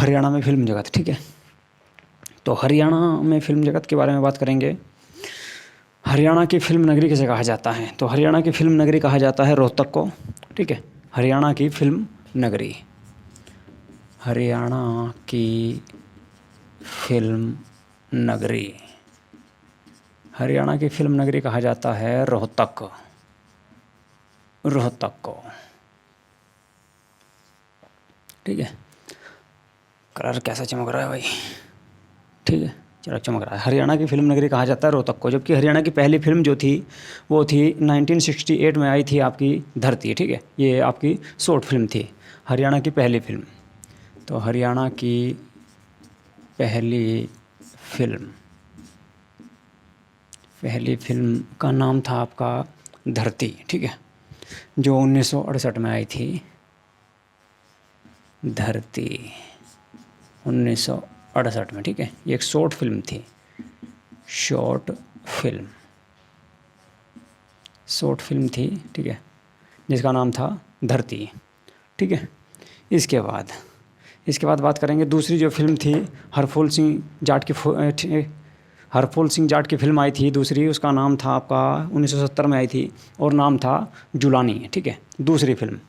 हरियाणा में फिल्म जगत, ठीक है। तो हरियाणा में फिल्म जगत के बारे में बात करेंगे। हरियाणा की फिल्म नगरी किसे कहा जाता है? तो हरियाणा की फिल्म नगरी कहा जाता है रोहतक को, ठीक है। हरियाणा की फिल्म नगरी, हरियाणा की फिल्म नगरी, हरियाणा की फिल्म नगरी कहा जाता है रोहतक, रोहतक को, ठीक है। कलर कैसा चमक रहा है भाई, ठीक है, चलो चमक रहा है। हरियाणा की फिल्म नगरी कहा जाता है रोहतक को। जबकि हरियाणा की पहली फिल्म जो थी वो थी 1968 में आई थी आपकी धरती, ठीक है। ये आपकी शॉर्ट फिल्म थी, हरियाणा की पहली फिल्म। तो हरियाणा की पहली फिल्म, पहली फिल्म का नाम था आपका धरती, ठीक है, जो 1968 में आई थी। धरती 1968 में, ठीक है। ये एक शॉर्ट फिल्म थी, शॉर्ट फिल्म, शॉर्ट फिल्म थी, ठीक है, जिसका नाम था धरती, ठीक है। इसके बाद बात करेंगे दूसरी जो फिल्म थी हरफूल सिंह जाट की, हरफूल सिंह जाट की फिल्म आई थी दूसरी, उसका नाम था आपका 1970 में आई थी और नाम था जुलानी, ठीक है। दूसरी फिल्म,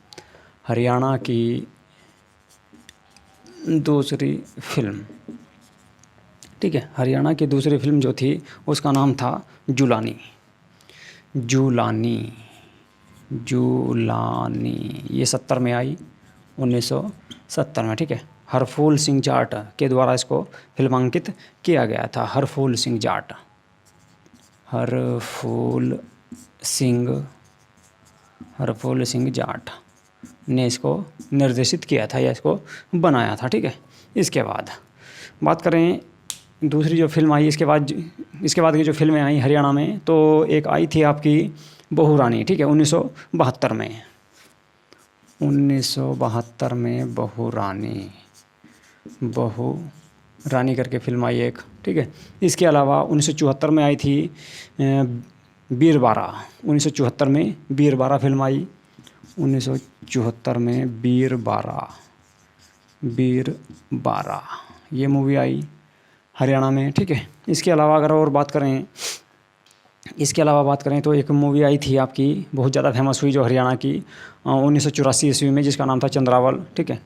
हरियाणा की दूसरी फिल्म, ठीक है, हरियाणा की दूसरी फिल्म जो थी उसका नाम था जुलानी, जुलानी, जुलानी। ये 70 में आई, 1970 में, ठीक है। हरफूल सिंह जाट के द्वारा इसको फिल्मांकित किया गया था। हरफूल सिंह जाट, हरफूल सिंह जाट ने इसको निर्देशित किया था या इसको बनाया था, ठीक है। इसके बाद बात करें दूसरी जो फिल्म आई, इसके बाद की जो फिल्में आई हरियाणा में, तो एक आई थी आपकी बहू रानी, ठीक है, 1972 में, 1972 में बहू रानी करके फिल्म आई एक, ठीक है। इसके अलावा 1974 में आई थी वीरबारा, 1974 में वीरबारा फिल्म आई, 1974 में वीरबारा ये मूवी आई हरियाणा में, ठीक है। इसके अलावा अगर और बात करें, तो एक मूवी आई थी आपकी बहुत ज़्यादा फेमस हुई जो हरियाणा की 1984 ईस्वी में, जिसका नाम था चंद्रावल, ठीक है।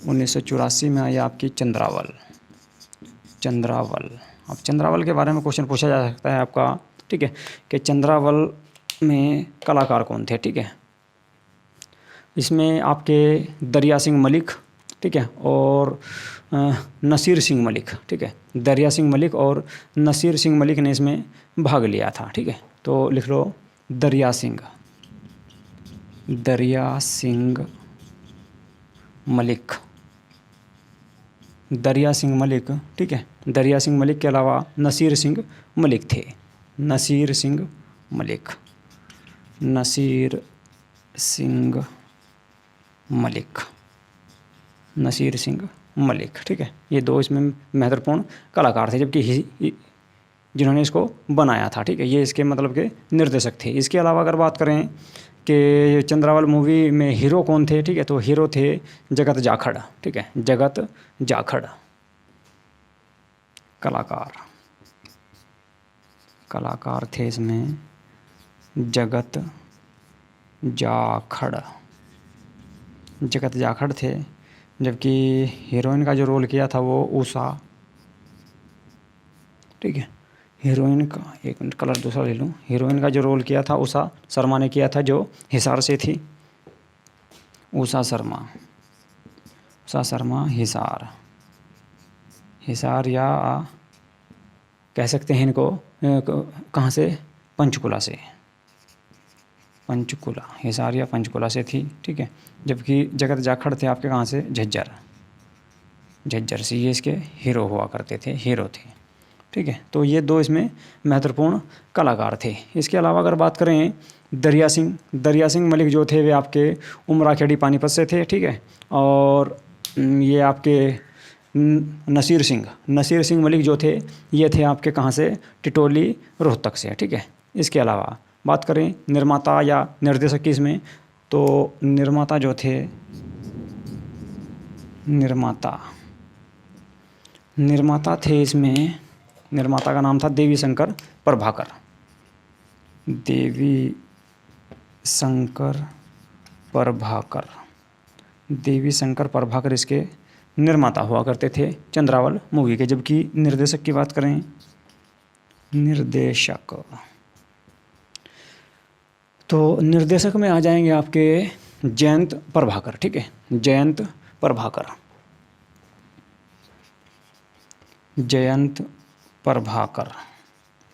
1984 में आई आपकी चंद्रावल। अब चंद्रावल के बारे में क्वेश्चन पूछा जा सकता है आपका, ठीक है, कि चंद्रावल में कलाकार कौन थे, ठीक है। इसमें आपके दरिया सिंह मलिक, ठीक है, और नसीर सिंह मलिक, ठीक है। दरिया सिंह मलिक और नसीर सिंह मलिक ने इसमें भाग लिया था, ठीक है। तो लिख लो दरिया सिंह मलिक, दरिया सिंह मलिक, ठीक है। दरिया सिंह मलिक के अलावा नसीर सिंह मलिक थे, नसीर सिंह मलिक, ठीक है। ये दो इसमें महत्वपूर्ण कलाकार थे, जबकि जिन्होंने इसको बनाया था, ठीक है, ये इसके मतलब के निर्देशक थे। इसके अलावा अगर बात करें कि चंद्रावल मूवी में हीरो कौन थे, ठीक है, तो हीरो थे जगत जाखड़, ठीक है, जगत जाखड़। कलाकार थे इसमें जगत जाखड़ थे। जबकि हीरोइन का जो रोल किया था वो उषा, ठीक है। हीरोइन का एक मिनट कलर दूसरा ले लूँ। हीरोइन का जो रोल किया था उषा शर्मा ने किया था, जो हिसार से थी। उषा शर्मा हिसार या कह सकते हैं इनको कहाँ से, पंचकुला, हिसार या पंचकुला से थी, ठीक है। जबकि जगत जाखड़ थे आपके कहाँ से, झज्जर से। ये इसके हीरो हुआ करते थे, ठीक है। तो ये दो इसमें महत्वपूर्ण कलाकार थे। इसके अलावा अगर बात करें दरिया सिंह मलिक जो थे वे आपके उमराखेड़ी पानीपत से थे, ठीक है। और ये आपके नसीर सिंह मलिक जो थे ये थे आपके कहाँ से, टिटोली रोहतक से, ठीक है। इसके अलावा बात करें निर्माता या निर्देशक की इसमें, तो निर्माता जो थे निर्माता निर्माता थे इसमें, निर्माता का नाम था देवी शंकर प्रभाकर। देवी शंकर प्रभाकर, देवी शंकर प्रभाकर इसके निर्माता हुआ करते थे चंद्रावल मूवी के। जबकि निर्देशक की बात करें, निर्देशक, तो निर्देशक में आ जाएंगे आपके जयंत प्रभाकर। ठीक है, जयंत प्रभाकर, जयंत प्रभाकर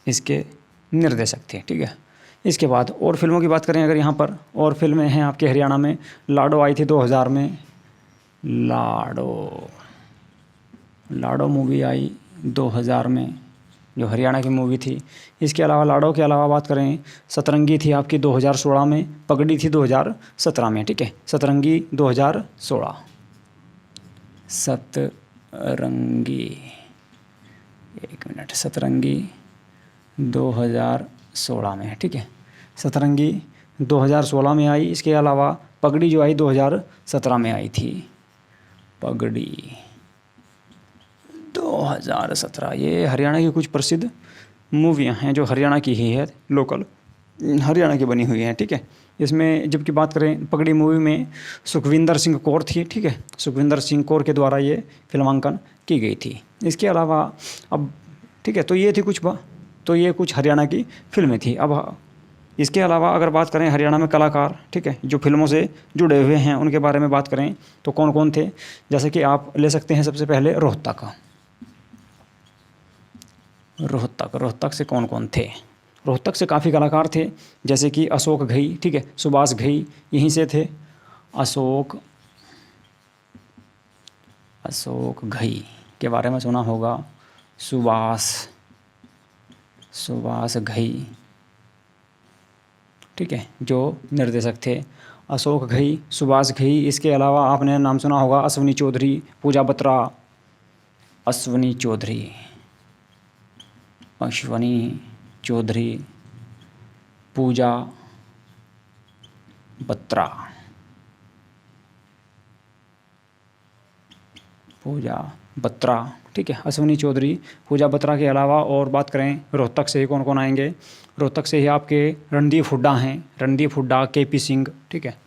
इसके निर्देशक थे। ठीक है, इसके बाद और फिल्मों की बात करें अगर यहाँ पर, और फिल्में हैं आपके हरियाणा में। लाडो आई थी 2000 में, लाडो, लाडो मूवी आई 2000 में, जो हरियाणा की मूवी थी। इसके अलावा लाडो के अलावा बात करें, सतरंगी थी आपकी 2016 में, पगड़ी थी 2017 में। ठीक है, सतरंगी 2016, सतरंगी, एक मिनट, सतरंगी 2016 में है। ठीक है, सतरंगी 2016 में आई। इसके अलावा पगड़ी जो आई 2017 में आई थी, पगड़ी 2017। ये हरियाणा की कुछ प्रसिद्ध मूवियाँ हैं जो हरियाणा की ही है, लोकल हरियाणा की बनी हुई हैं। ठीक है, इसमें जबकि बात करें पगड़ी मूवी में सुखविंदर सिंह कौर थी। ठीक है, सुखविंदर सिंह कौर के द्वारा ये फिल्मांकन की गई थी। इसके अलावा अब, ठीक है, तो ये थी कुछ हरियाणा की फिल्में थी। अब इसके अलावा अगर बात करें हरियाणा में कलाकार, ठीक है, जो फिल्मों से जुड़े हुए हैं, उनके बारे में बात करें तो कौन कौन थे, जैसे कि आप ले सकते हैं सबसे पहले रोहतक। रोहतक से कौन कौन थे, रोहतक से काफ़ी कलाकार थे, जैसे कि अशोक घई। ठीक है, सुभाष घई यहीं से थे। अशोक घई के बारे में सुना होगा, सुभाष घई। ठीक है, जो निर्देशक थे अशोक घई, सुभाष घई। इसके अलावा आपने नाम सुना होगा अश्विनी चौधरी, पूजा बत्रा, अश्विनी चौधरी, पूजा बत्रा। ठीक है, अश्विनी चौधरी, पूजा बत्रा के अलावा और बात करें रोहतक से ही कौन कौन आएंगे, रोहतक से ही आपके रणदीप हुड्डा हैं, रणदीप हुड्डा, केपी सिंह। ठीक है,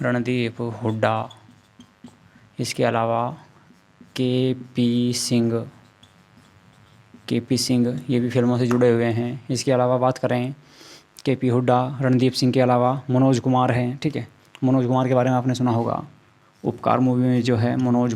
रणदीप हुड्डा। इसके अलावा केपी सिंह ये भी फिल्मों से जुड़े हुए हैं। इसके अलावा बात करें केपी हुड्डा, रणदीप सिंह के अलावा मनोज कुमार हैं। ठीक है, मनोज कुमार के बारे में आपने सुना होगा, उपकार मूवी में जो है मनोज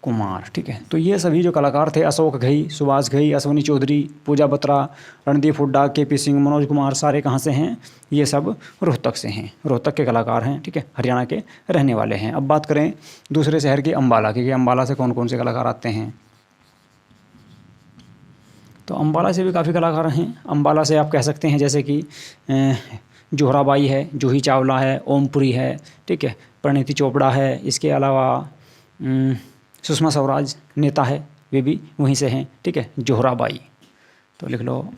कुमार। ठीक है, तो ये सभी जो कलाकार थे, अशोक घई, सुभाष घई, अश्विनी चौधरी, पूजा बत्रा, रणदीप हुड्डा, केपी सिंह, मनोज कुमार, सारे कहाँ से हैं, ये सब रोहतक से हैं, रोहतक के कलाकार हैं। ठीक है, हरियाणा के रहने वाले हैं। अब बात करें दूसरे शहर की, अम्बाला की, कि अम्बाला से कौन कौन से कलाकार आते हैं। तो अम्बाला से भी काफ़ी कलाकार हैं। अम्बाला से आप कह सकते हैं जैसे कि जोहराबाई है, जूही चावला है, ओमपुरी है। ठीक है, परिणीति चोपड़ा है। इसके अलावा सुषमा स्वराज नेता है, वे भी वहीं से हैं। ठीक है, जोहराबाई, तो लिख लो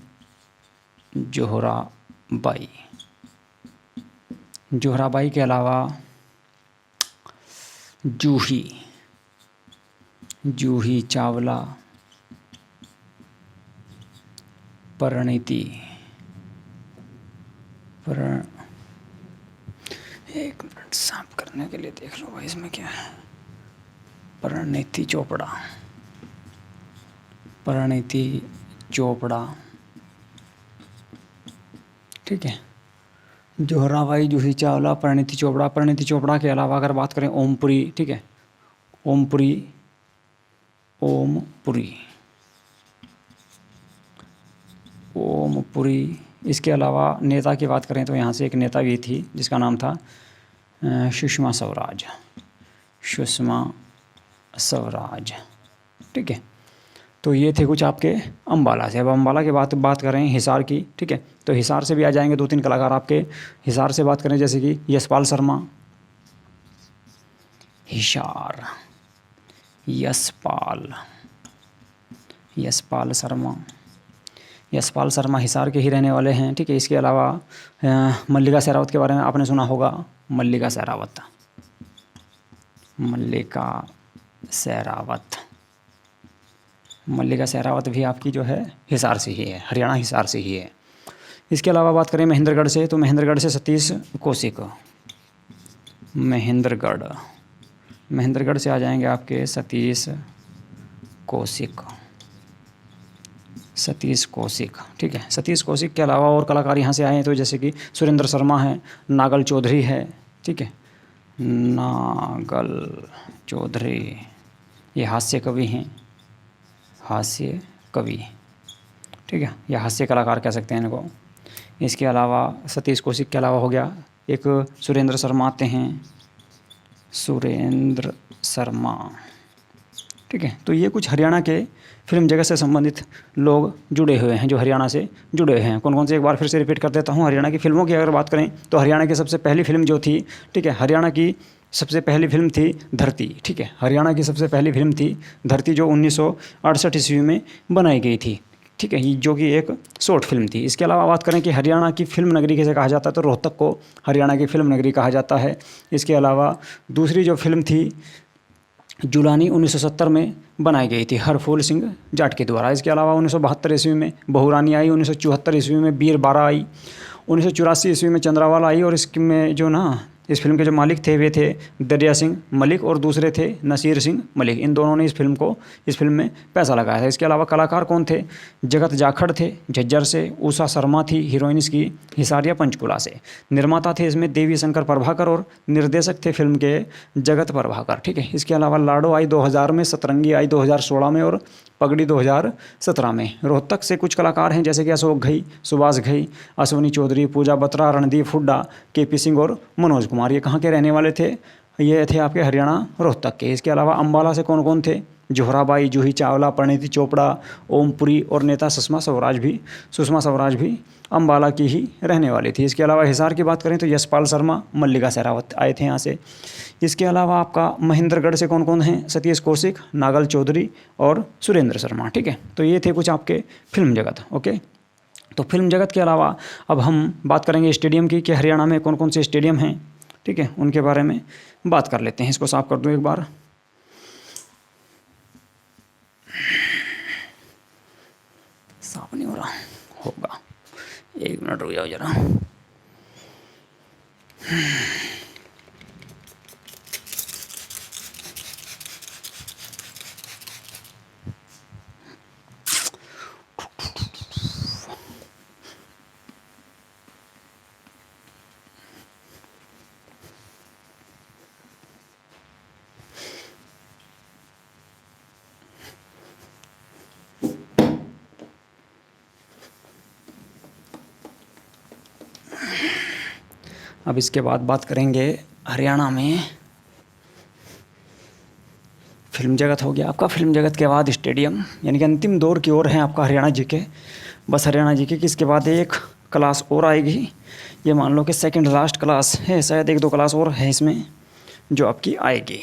जोहराबाई। जोहराबाई के अलावा जूही चावला, परिणीति, एक मिनट साफ करने के लिए देख लो भाई इसमें क्या है, परिणीति चोपड़ा। ठीक है, जोहराबाई, जूही चावला, परिणीति चोपड़ा के अलावा अगर बात करें ओमपुरी। ठीक है, ओमपुरी। इसके अलावा नेता की बात करें तो यहाँ से एक नेता भी थी जिसका नाम था सुषमा स्वराज। ठीक है, तो ये थे कुछ आपके अम्बाला से। अब अम्बाला के बात करें हिसार की। ठीक है, तो हिसार से भी आ जाएंगे 2-3 कलाकार आपके। हिसार से बात करें जैसे कि यशपाल शर्मा, यशपाल शर्मा। यशपाल शर्मा हिसार के ही रहने वाले हैं, ठीक है। इसके अलावा मल्लिका शेरावत के बारे में आपने सुना होगा, मल्लिका शेरावत, मल्लिका शेरावत, मल्लिका शेरावत भी आपकी जो है हिसार से ही है, हरियाणा हिसार से ही है। इसके अलावा बात करें महेंद्रगढ़ से, तो महेंद्रगढ़ से सतीश कौशिक, महेंद्रगढ़ से आ जाएंगे आपके सतीश कौशिक, सतीश कौशिक, ठीक है। सतीश कौशिक के अलावा और कलाकार यहाँ से आए हैं, तो जैसे कि सुरेंद्र शर्मा है, नागल चौधरी है, ठीक है, नागल चौधरी, ये हास्य कवि हैं, हास्य कवि, ठीक है, या हास्य कलाकार कह सकते हैं इनको। इसके अलावा सतीश कौशिक के अलावा हो गया एक सुरेंद्र शर्मा आते हैं, सुरेंद्र शर्मा, ठीक है। तो ये कुछ हरियाणा के फिल्म जगत से संबंधित लोग जुड़े हुए हैं, जो हरियाणा से जुड़े हुए हैं। कौन कौन से एक बार फिर से रिपीट कर देता हूँ। हरियाणा की फिल्मों की अगर बात करें तो हरियाणा की सबसे पहली फिल्म जो थी, ठीक है, हरियाणा की सबसे पहली फिल्म थी धरती, ठीक है, हरियाणा की सबसे पहली फिल्म थी धरती, जो 1968 ईस्वी में बनाई गई थी, ठीक है, जो कि एक शॉर्ट फिल्म थी। इसके अलावा बात करें कि हरियाणा की फिल्म नगरी कैसे कहा जाता है, तो रोहतक को हरियाणा की फिल्म नगरी कहा जाता है। इसके अलावा दूसरी जो फिल्म थी जुलानी 1970 में बनाई गई थी हरफूल सिंह जाट के द्वारा। इसके अलावा 1972 ईस्वी में बहुरानी आई, 1974 ईस्वी में बीर बारा आई, 1984 ईस्वी में चंद्रावाला आई, और इसमें जो ना इस फिल्म के जो मालिक थे वे थे दरिया सिंह मलिक और दूसरे थे नसीर सिंह मलिक। इन दोनों ने इस फिल्म में पैसा लगाया था। इसके अलावा कलाकार कौन थे, जगत जाखड़ थे झज्जर से, उषा शर्मा थी हीरोइन इसकी हिसारिया पंचकुला से, निर्माता थे इसमें देवी शंकर प्रभाकर और निर्देशक थे फिल्म के जगत प्रभाकर, ठीक है। इसके अलावा लाडो आई 2000 में, सतरंगी आई 2016 में और पगड़ी 2017 में। रोहतक से कुछ कलाकार हैं जैसे कि अशोक घई, सुभाष घई, अश्वनी चौधरी, पूजा बत्रा, रणदीप हुड्डा, केपी सिंह और मनोज कुमार। ये कहाँ के रहने वाले थे, ये थे आपके हरियाणा रोहतक के। इसके अलावा अम्बाला से कौन कौन थे, जोहराबाई, जूही चावला, परिणीति चोपड़ा, ओमपुरी और नेता सुषमा स्वराज भी अम्बाला की ही रहने वाली थी। इसके अलावा हिसार की बात करें तो यशपाल शर्मा, मल्लिका शेरावत आए थे यहाँ से। इसके अलावा आपका महेंद्रगढ़ से कौन कौन हैं, सतीश कौशिक, नागल चौधरी और सुरेंद्र शर्मा, ठीक है। तो ये थे कुछ आपके फिल्म जगत, ओके। तो फिल्म जगत के अलावा अब हम बात करेंगे स्टेडियम की, कि हरियाणा में कौन कौन से स्टेडियम हैं, ठीक है, उनके बारे में बात कर लेते हैं। इसको साफ कर दूँ एक बार, साफ नहीं हो रहा होगा, 1 मिनट रुक जाओ जरा। अब इसके बाद बात करेंगे हरियाणा में फिल्म जगत हो गया आपका। फिल्म जगत के बाद स्टेडियम, यानी कि अंतिम दौर की ओर है आपका हरियाणा जी के, बस हरियाणा जी के। इसके बाद एक क्लास और आएगी, ये मान लो कि सेकंड लास्ट क्लास है, शायद 1-2 क्लास और है इसमें जो आपकी आएगी,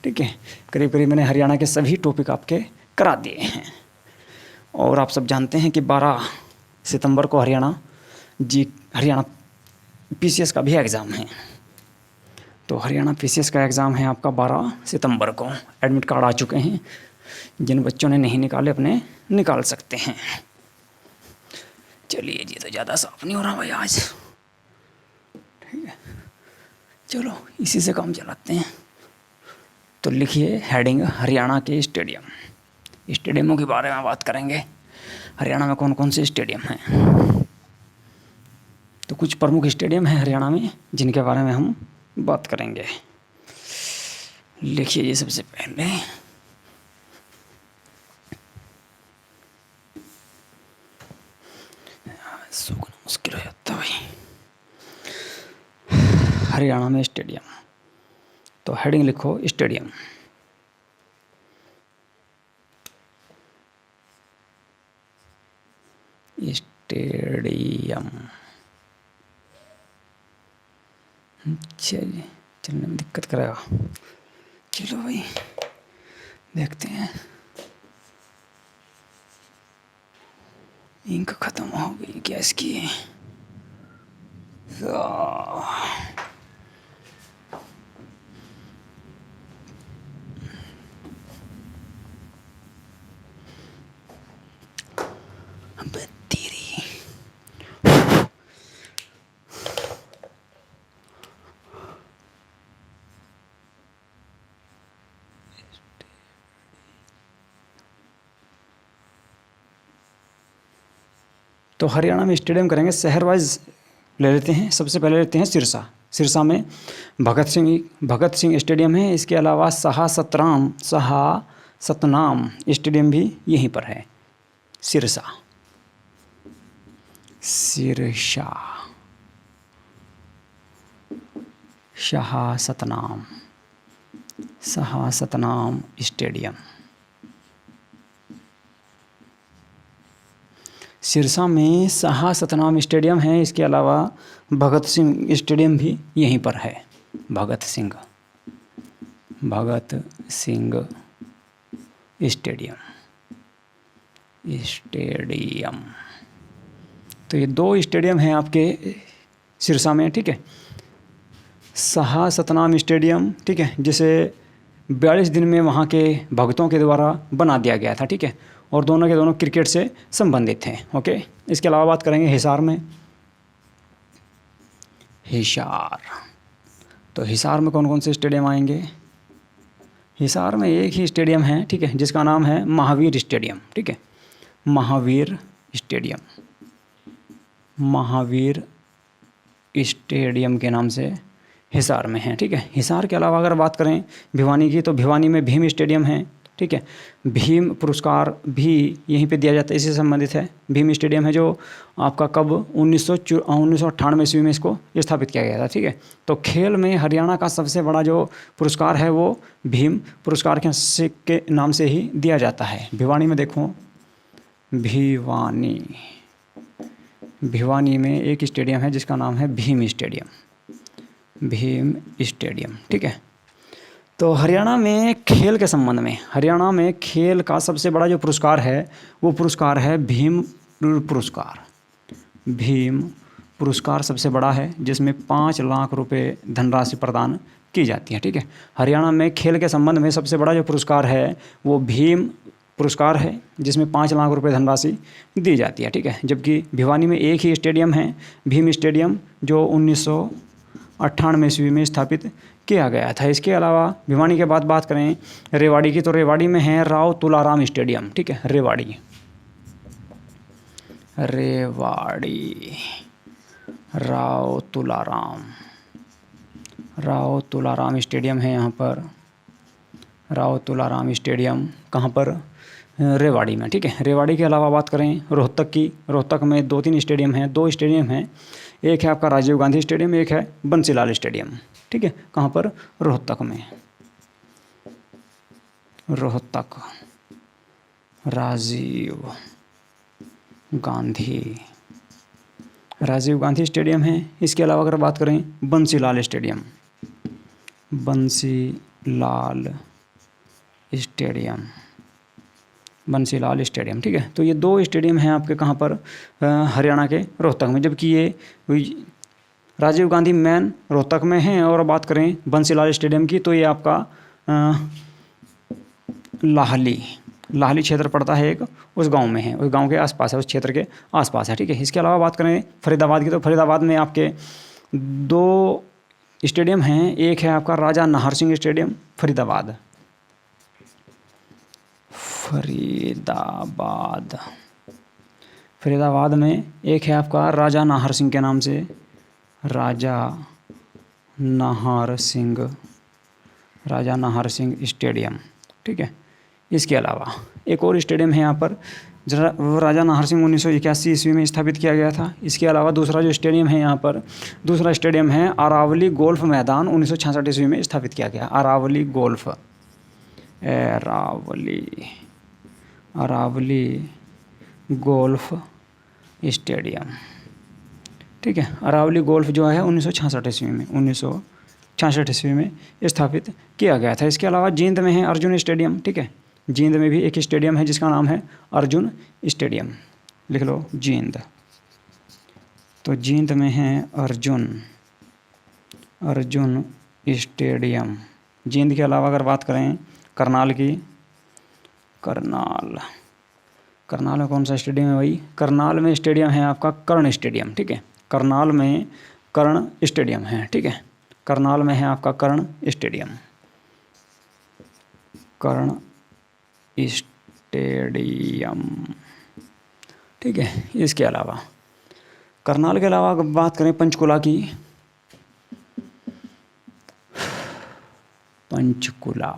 ठीक है। करीब करीब मैंने हरियाणा के सभी टॉपिक आपके करा दिए हैं। और आप सब जानते हैं कि 12 सितंबर को हरियाणा PCS का भी एग्ज़ाम है। तो हरियाणा PCS का एग्ज़ाम है आपका 12 सितंबर को। एडमिट कार्ड आ चुके हैं, जिन बच्चों ने नहीं निकाले अपने निकाल सकते हैं। चलिए जी, तो ज़्यादा साफ नहीं हो रहा भाई आज, ठीक है, चलो इसी से काम चलाते हैं। तो लिखिए हेडिंग, हरियाणा के स्टेडियमों के बारे में बात करेंगे। हरियाणा में कौन कौन से स्टेडियम हैं, तो कुछ प्रमुख स्टेडियम हैं हरियाणा में जिनके बारे में हम बात करेंगे। लिखिए ये सबसे पहले, सूखना मुश्किल हो जाता है भाई। हरियाणा में स्टेडियम, तो हेडिंग लिखो स्टेडियम। चलिए, चलने में दिक्कत करेगा, चलो भाई देखते हैं। इंक ख़त्म हो गई गैस की। बत्तीरी। तो हरियाणा में स्टेडियम करेंगे, शहर वाइज ले लेते हैं। सबसे पहले लेते हैं सिरसा। सिरसा में भगत सिंह स्टेडियम है। इसके अलावा सतनाम स्टेडियम भी यहीं पर है। सिरसा सतनाम स्टेडियम। सिरसा में सतनाम स्टेडियम है। इसके अलावा भगत सिंह स्टेडियम भी यहीं पर है। भगत सिंह स्टेडियम। तो ये दो स्टेडियम हैं आपके सिरसा में, ठीक है। सतनाम स्टेडियम, ठीक है, जिसे 42 दिन में वहाँ के भक्तों के द्वारा बना दिया गया था, ठीक है, और दोनों के दोनों क्रिकेट से संबंधित थे। ओके, इसके अलावा बात करेंगे हिसार में। तो हिसार में कौन कौन से स्टेडियम आएंगे? हिसार में एक ही स्टेडियम है, ठीक है, जिसका नाम है महावीर स्टेडियम, ठीक है। महावीर स्टेडियम के नाम से हिसार में है, ठीक है। हिसार के अलावा अगर बात करें भिवानी की, तो भिवानी में भीम स्टेडियम है, ठीक है। भीम पुरस्कार भी यहीं पे दिया जाता है, इससे संबंधित है। भीम स्टेडियम है जो आपका कब 1998 ईस्वी में इसको स्थापित किया गया था, ठीक है। तो खेल में हरियाणा का सबसे बड़ा जो पुरस्कार है वो भीम पुरस्कार के नाम से ही दिया जाता है। भिवानी में देखो, भिवानी में एक स्टेडियम है जिसका नाम है भीम स्टेडियम, ठीक है। तो हरियाणा में खेल के संबंध में, हरियाणा में खेल का सबसे बड़ा जो पुरस्कार है वो पुरस्कार है भीम पुरस्कार सबसे बड़ा है, जिसमें 5 लाख रुपए धनराशि प्रदान की जाती है, ठीक है। हरियाणा में खेल के संबंध में सबसे बड़ा जो पुरस्कार है वो भीम पुरस्कार है, जिसमें 5 लाख रुपए धनराशि दी जाती है, ठीक है। जबकि भिवानी में एक ही स्टेडियम है, भीम स्टेडियम, जो 1998 ईस्वी में स्थापित किया गया था। इसके अलावा भिवानी के बाद बात करें रेवाड़ी की, तो रेवाड़ी में है राव तुलाराम स्टेडियम, ठीक है। रेवाड़ी राव तुलाराम स्टेडियम है यहाँ पर। राव तुलाराम स्टेडियम कहाँ पर? रेवाड़ी में, ठीक है। रेवाड़ी के अलावा बात करें रोहतक की, रोहतक में 2-3 स्टेडियम हैं, 2 स्टेडियम हैं। एक है आपका राजीव गांधी स्टेडियम, एक है बंसीलाल स्टेडियम, ठीक है। कहाँ पर? रोहतक में। राजीव गांधी स्टेडियम है। इसके अलावा अगर बात करें बंसीलाल स्टेडियम, ठीक है। तो ये 2 स्टेडियम हैं आपके कहाँ पर? हरियाणा के रोहतक में। जबकि ये राजीव गांधी मेन रोहतक में हैं, और बात करें बंसीलाल स्टेडियम की तो ये आपका लाहली क्षेत्र पड़ता है, एक उस गांव में है, उस गांव के आसपास है, उस क्षेत्र के आसपास है, ठीक है। इसके अलावा बात करें फरीदाबाद की, तो फरीदाबाद में आपके 2 स्टेडियम हैं। एक है आपका राजा नाहर सिंह स्टेडियम, फरीदाबाद में एक है आपका राजा नाहर सिंह के नाम से, राजा नाहर सिंह स्टेडियम, ठीक है। इसके अलावा एक और स्टेडियम है यहाँ पर, राजा नाहर सिंह 1981 ईस्वी में स्थापित किया गया था। इसके अलावा दूसरा जो स्टेडियम है यहाँ पर, दूसरा स्टेडियम है अरावली गोल्फ मैदान, 1966 ईस्वी में स्थापित किया गया। अरावली गोल्फ स्टेडियम, ठीक है। अरावली गोल्फ जो है 1966 ईस्वी में स्थापित किया गया था। इसके अलावा जींद में है अर्जुन स्टेडियम, ठीक है। जींद में भी एक स्टेडियम है जिसका नाम है अर्जुन स्टेडियम, लिख लो जींद। तो जींद में है अर्जुन स्टेडियम। जींद के अलावा अगर बात करें करनाल की, करनाल में कौन सा स्टेडियम है भाई? करनाल में स्टेडियम है आपका कर्ण स्टेडियम, ठीक है। करनाल में कर्ण स्टेडियम है, ठीक है। करनाल में है आपका कर्ण स्टेडियम, कर्ण स्टेडियम, ठीक है। इसके अलावा करनाल के अलावा अगर बात करें पंचकुला की, पंचकुला,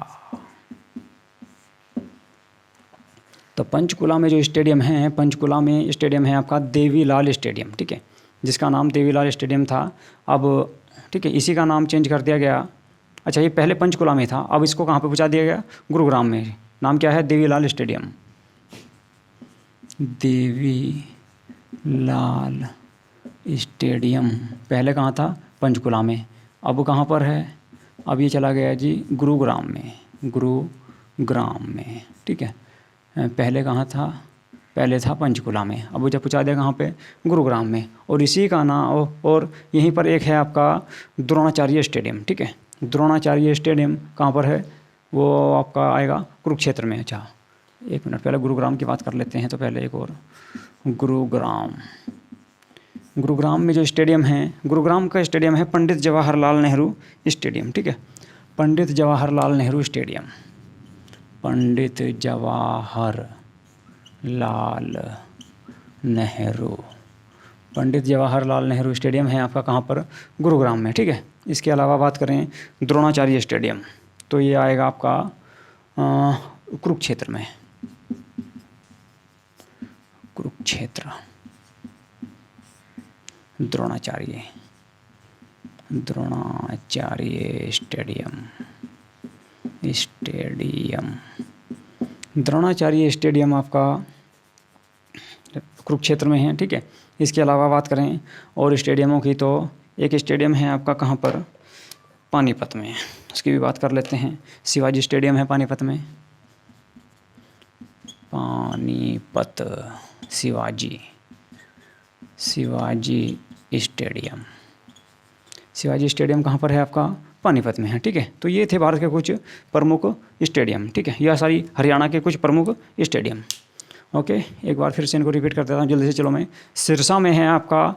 तो पंचकुला में जो स्टेडियम है, पंचकुला में स्टेडियम है आपका देवीलाल स्टेडियम, ठीक है, जिसका नाम देवीलाल स्टेडियम था। अब ठीक है, इसी का नाम चेंज कर दिया गया। अच्छा, ये पहले पंचकुला में था, अब इसको कहाँ पे पहुँचा दिया गया? गुरुग्राम में। नाम क्या है? देवीलाल स्टेडियम। देवीलाल स्टेडियम पहले कहाँ था? पंचकुला में। अब कहाँ पर है? अब ये चला गया जी गुरुग्राम में, गुरुग्राम में, ठीक है। पहले कहाँ था? पहले था पंचकुला में, अब जब पहुँचा दिया कहाँ पे? गुरुग्राम में। और इसी का नाम, और यहीं पर एक है आपका द्रोणाचार्य स्टेडियम, ठीक है। द्रोणाचार्य स्टेडियम कहाँ पर है? वो आपका आएगा कुरुक्षेत्र में। अच्छा, एक मिनट, पहले गुरुग्राम की बात कर लेते हैं। तो पहले एक और गुरुग्राम में जो स्टेडियम है, गुरुग्राम का स्टेडियम है पंडित जवाहरलाल नेहरू स्टेडियम, ठीक है। पंडित जवाहरलाल नेहरू स्टेडियम, पंडित जवाहरलाल नेहरू, पंडित जवाहरलाल नेहरू स्टेडियम है आपका कहाँ पर? गुरुग्राम में, ठीक है। इसके अलावा बात करें द्रोणाचार्य स्टेडियम, तो ये आएगा आपका कुरुक्षेत्र में, कुरुक्षेत्र। द्रोणाचार्य स्टेडियम, द्रोणाचार्य स्टेडियम आपका कुरुक्षेत्र में है, ठीक है। इसके अलावा बात करें और स्टेडियमों की, तो एक स्टेडियम है आपका कहाँ पर? पानीपत में, उसकी भी बात कर लेते हैं। शिवाजी स्टेडियम है पानीपत में, पानीपत, शिवाजी स्टेडियम, शिवाजी स्टेडियम कहाँ पर है आपका? पानीपत में है, ठीक है। तो ये थे भारत के कुछ प्रमुख स्टेडियम, ठीक है। यह सारी हरियाणा के कुछ प्रमुख स्टेडियम। ओके, एक बार फिर से इनको रिपीट कर देता हूँ जल्दी से। चलो, मैं सिरसा में है आपका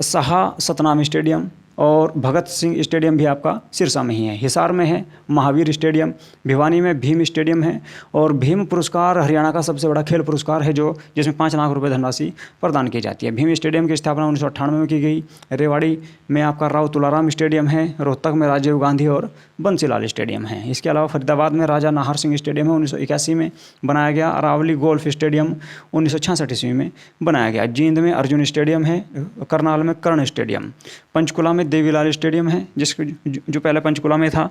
शाह सतनाम स्टेडियम, और भगत सिंह स्टेडियम भी आपका सिरसा में ही है। हिसार में है महावीर स्टेडियम, भिवानी में भीम स्टेडियम है, और भीम पुरस्कार हरियाणा का सबसे बड़ा खेल पुरस्कार है, जो जिसमें 5 लाख रुपए धनराशि प्रदान की जाती है। भीम स्टेडियम की स्थापना 1998 में की गई। रेवाड़ी में आपका राव तुलाराम स्टेडियम है, रोहतक में राजीव गांधी और बंसीलाल स्टेडियम है। इसके अलावा फरीदाबाद में राजा नाहर सिंह स्टेडियम है, 1981 में बनाया गया। अरावली गोल्फ स्टेडियम 1966 ईस्वी में बनाया गया। जींद में अर्जुन स्टेडियम है, करनाल में कर्ण स्टेडियम, पंचकुला में देवीलाल स्टेडियम है, जो पहले पंचकुला में था,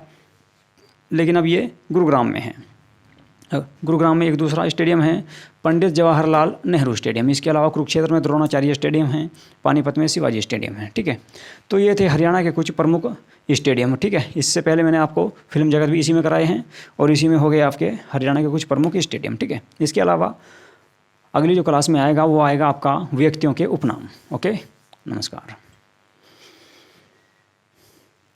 लेकिन अब ये गुरुग्राम में है। गुरुग्राम में एक दूसरा स्टेडियम है पंडित जवाहरलाल नेहरू स्टेडियम। इसके अलावा कुरुक्षेत्र में द्रोणाचार्य स्टेडियम है, पानीपत में शिवाजी स्टेडियम है, ठीक है। तो ये थे हरियाणा के कुछ प्रमुख स्टेडियम, ठीक है। इससे पहले मैंने आपको फिल्म जगत भी इसी में कराए हैं, और इसी में हो गए आपके हरियाणा के कुछ प्रमुख स्टेडियम, ठीक है। इसके अलावा अगली जो क्लास में आएगा वो आएगा आपका व्यक्तियों के उपनाम। ओके, नमस्कार।